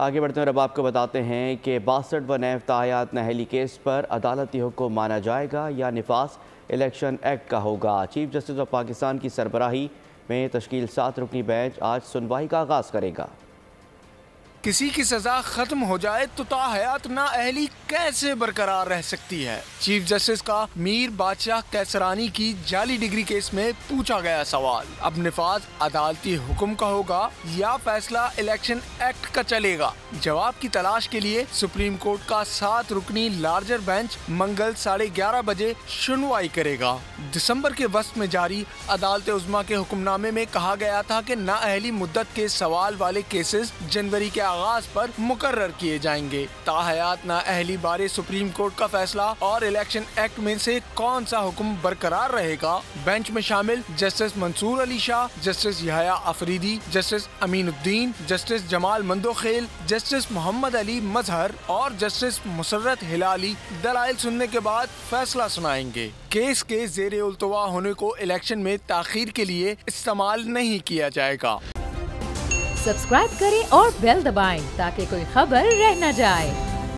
आगे बढ़ते हैं और अब आपको बताते हैं कि 62 व नैब ताहयात नाअहली केस पर अदालती हुक्म माना जाएगा या निफास इलेक्शन एक्ट का होगा। चीफ जस्टिस ऑफ पाकिस्तान की सरबराही में तश्कील 7 रुकनी बेंच आज सुनवाई का आगाज़ करेगा। किसी की सजा खत्म हो जाए तो ताहयात नाअहली कैसे बरकरार रह सकती है? चीफ जस्टिस का मीर बादशाह कैसरानी की जाली डिग्री केस में पूछा गया सवाल। अब निफाज अदालती हुक्म का होगा या फैसला इलेक्शन एक्ट का चलेगा? जवाब की तलाश के लिए सुप्रीम कोर्ट का 7 रुकनी लार्जर बेंच मंगल 11:30 बजे सुनवाई करेगा। दिसंबर के वस्त में जारी अदालत उज़्मा के हुक्मनामे में कहा गया था कि नाअहली मुद्दत के सवाल वाले केसेस जनवरी के आगाज पर मुकर्रर किए जाएंगे। ताहयात नाअहली बारे सुप्रीम कोर्ट का फैसला और इलेक्शन एक्ट में से कौन सा हुक्म बरकरार रहेगा? बेंच में शामिल justice Mansoor Ali Shah, justice Yahya Afridi, justice Aminuddin, justice Jamal Mandokhail, justice Muhammad Ali Mazhar और जस्टिस मुसर्रत हिलाली दलाइल सुनने के बाद फैसला सुनाएंगे। केस के ज़ेरे उल्तवा होने को इलेक्शन में ताखीर के लिए इस्तेमाल नहीं किया जाएगा। सब्सक्राइब करें और बेल दबाएं ताकि कोई खबर रह न जाए।